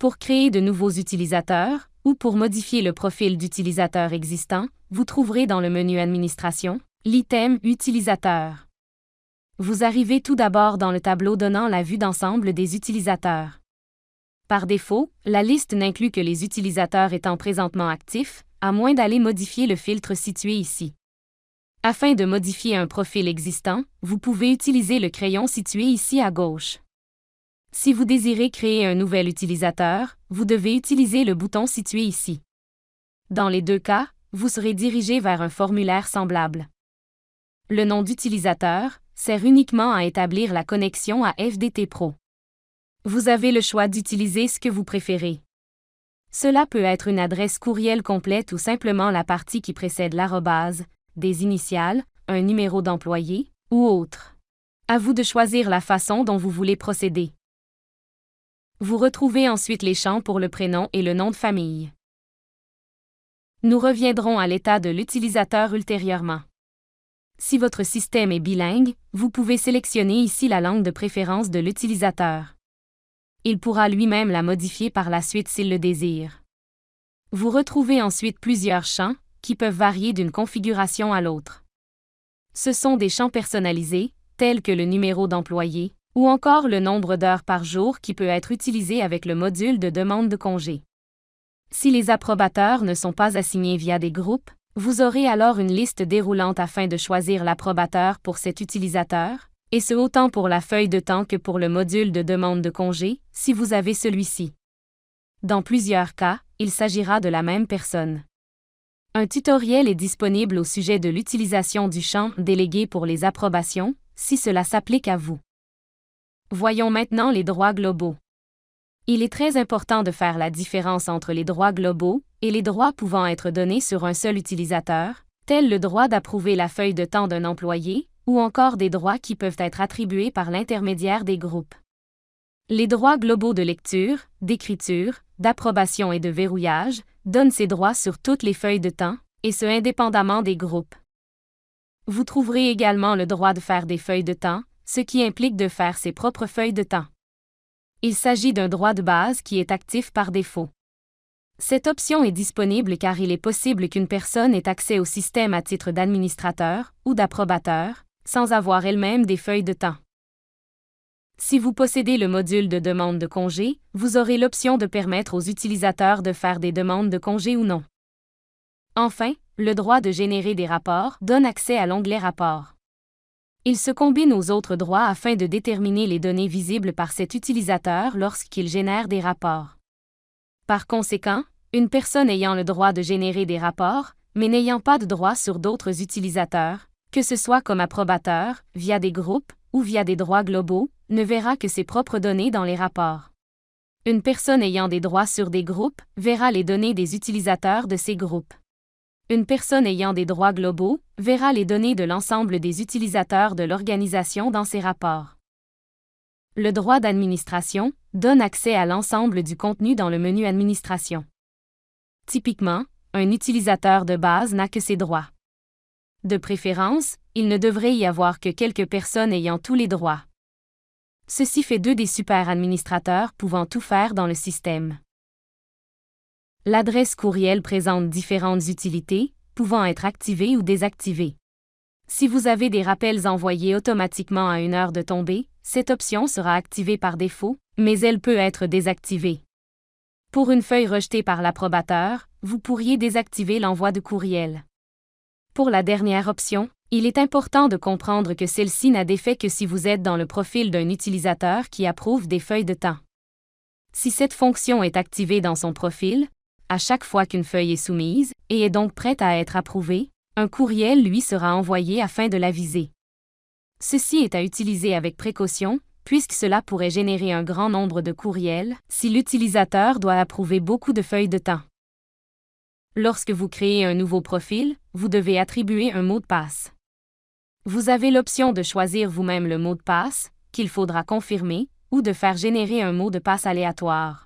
Pour créer de nouveaux utilisateurs, ou pour modifier le profil d'utilisateur existant, vous trouverez dans le menu Administration, l'item Utilisateurs. Vous arrivez tout d'abord dans le tableau donnant la vue d'ensemble des utilisateurs. Par défaut, la liste n'inclut que les utilisateurs étant présentement actifs, à moins d'aller modifier le filtre situé ici. Afin de modifier un profil existant, vous pouvez utiliser le crayon situé ici à gauche. Si vous désirez créer un nouvel utilisateur, vous devez utiliser le bouton situé ici. Dans les deux cas, vous serez dirigé vers un formulaire semblable. Le nom d'utilisateur sert uniquement à établir la connexion à FDT Pro. Vous avez le choix d'utiliser ce que vous préférez. Cela peut être une adresse courriel complète ou simplement la partie qui précède l'arrobase, des initiales, un numéro d'employé, ou autre. À vous de choisir la façon dont vous voulez procéder. Vous retrouvez ensuite les champs pour le prénom et le nom de famille. Nous reviendrons à l'état de l'utilisateur ultérieurement. Si votre système est bilingue, vous pouvez sélectionner ici la langue de préférence de l'utilisateur. Il pourra lui-même la modifier par la suite s'il le désire. Vous retrouvez ensuite plusieurs champs, qui peuvent varier d'une configuration à l'autre. Ce sont des champs personnalisés, tels que le numéro d'employé, ou encore le nombre d'heures par jour qui peut être utilisé avec le module de demande de congé. Si les approbateurs ne sont pas assignés via des groupes, vous aurez alors une liste déroulante afin de choisir l'approbateur pour cet utilisateur, et ce autant pour la feuille de temps que pour le module de demande de congé, si vous avez celui-ci. Dans plusieurs cas, il s'agira de la même personne. Un tutoriel est disponible au sujet de l'utilisation du champ « Délégué » pour les approbations, si cela s'applique à vous. Voyons maintenant les droits globaux. Il est très important de faire la différence entre les droits globaux et les droits pouvant être donnés sur un seul utilisateur, tels le droit d'approuver la feuille de temps d'un employé, ou encore des droits qui peuvent être attribués par l'intermédiaire des groupes. Les droits globaux de lecture, d'écriture, d'approbation et de verrouillage donnent ces droits sur toutes les feuilles de temps, et ce indépendamment des groupes. Vous trouverez également le droit de faire des feuilles de temps, ce qui implique de faire ses propres feuilles de temps. Il s'agit d'un droit de base qui est actif par défaut. Cette option est disponible car il est possible qu'une personne ait accès au système à titre d'administrateur ou d'approbateur, sans avoir elle-même des feuilles de temps. Si vous possédez le module de demande de congé, vous aurez l'option de permettre aux utilisateurs de faire des demandes de congé ou non. Enfin, le droit de générer des rapports donne accès à l'onglet Rapports. Il se combine aux autres droits afin de déterminer les données visibles par cet utilisateur lorsqu'il génère des rapports. Par conséquent, une personne ayant le droit de générer des rapports, mais n'ayant pas de droit sur d'autres utilisateurs, que ce soit comme approbateur, via des groupes, ou via des droits globaux, ne verra que ses propres données dans les rapports. Une personne ayant des droits sur des groupes verra les données des utilisateurs de ces groupes. Une personne ayant des droits globaux verra les données de l'ensemble des utilisateurs de l'organisation dans ses rapports. Le droit d'administration donne accès à l'ensemble du contenu dans le menu Administration. Typiquement, un utilisateur de base n'a que ses droits. De préférence, il ne devrait y avoir que quelques personnes ayant tous les droits. Ceci fait d'eux des super administrateurs pouvant tout faire dans le système. L'adresse courriel présente différentes utilités, pouvant être activées ou désactivées. Si vous avez des rappels envoyés automatiquement à une heure de tombée, cette option sera activée par défaut, mais elle peut être désactivée. Pour une feuille rejetée par l'approbateur, vous pourriez désactiver l'envoi de courriel. Pour la dernière option, il est important de comprendre que celle-ci n'a d'effet que si vous êtes dans le profil d'un utilisateur qui approuve des feuilles de temps. Si cette fonction est activée dans son profil, à chaque fois qu'une feuille est soumise, et est donc prête à être approuvée, un courriel lui sera envoyé afin de l'aviser. Ceci est à utiliser avec précaution, puisque cela pourrait générer un grand nombre de courriels si l'utilisateur doit approuver beaucoup de feuilles de temps. Lorsque vous créez un nouveau profil, vous devez attribuer un mot de passe. Vous avez l'option de choisir vous-même le mot de passe, qu'il faudra confirmer, ou de faire générer un mot de passe aléatoire.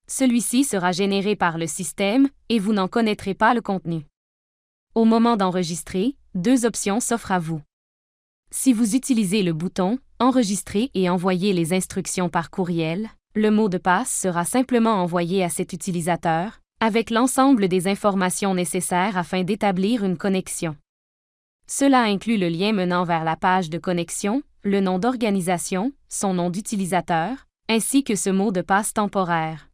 Celui-ci sera généré par le système, et vous n'en connaîtrez pas le contenu. Au moment d'enregistrer, deux options s'offrent à vous. Si vous utilisez le bouton « Enregistrer et envoyer les instructions par courriel », Le mot de passe sera simplement envoyé à cet utilisateur, avec l'ensemble des informations nécessaires afin d'établir une connexion. Cela inclut le lien menant vers la page de connexion, le nom d'organisation, son nom d'utilisateur, ainsi que ce mot de passe temporaire.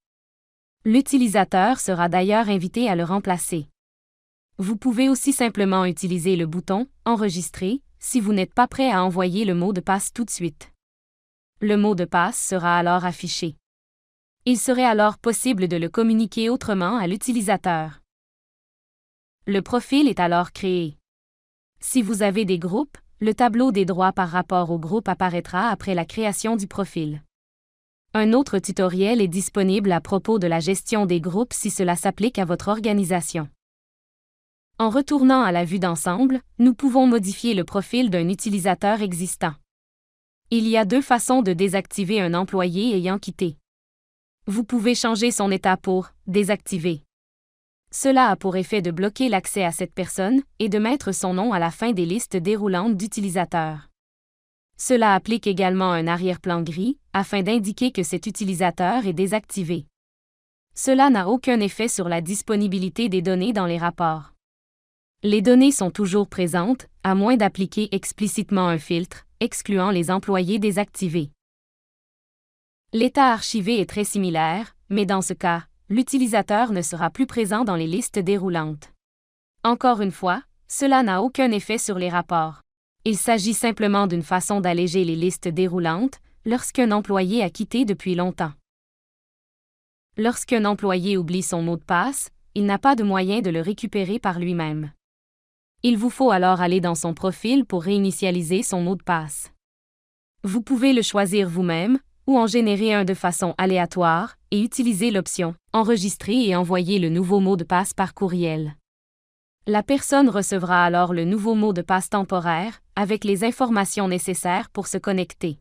L'utilisateur sera d'ailleurs invité à le remplacer. Vous pouvez aussi simplement utiliser le bouton « Enregistrer » si vous n'êtes pas prêt à envoyer le mot de passe tout de suite. Le mot de passe sera alors affiché. Il serait alors possible de le communiquer autrement à l'utilisateur. Le profil est alors créé. Si vous avez des groupes, le tableau des droits par rapport au groupe apparaîtra après la création du profil. Un autre tutoriel est disponible à propos de la gestion des groupes si cela s'applique à votre organisation. En retournant à la vue d'ensemble, nous pouvons modifier le profil d'un utilisateur existant. Il y a deux façons de désactiver un employé ayant quitté. Vous pouvez changer son état pour « désactiver ». Cela a pour effet de bloquer l'accès à cette personne et de mettre son nom à la fin des listes déroulantes d'utilisateurs. Cela applique également un arrière-plan gris, afin d'indiquer que cet utilisateur est désactivé. Cela n'a aucun effet sur la disponibilité des données dans les rapports. Les données sont toujours présentes, à moins d'appliquer explicitement un filtre, excluant les employés désactivés. L'état archivé est très similaire, mais dans ce cas, l'utilisateur ne sera plus présent dans les listes déroulantes. Encore une fois, cela n'a aucun effet sur les rapports. Il s'agit simplement d'une façon d'alléger les listes déroulantes lorsqu'un employé a quitté depuis longtemps. Lorsqu'un employé oublie son mot de passe, il n'a pas de moyen de le récupérer par lui-même. Il vous faut alors aller dans son profil pour réinitialiser son mot de passe. Vous pouvez le choisir vous-même, ou en générer un de façon aléatoire, et utiliser l'option « Enregistrer et envoyer le nouveau mot de passe par courriel ». La personne recevra alors le nouveau mot de passe temporaire, avec les informations nécessaires pour se connecter.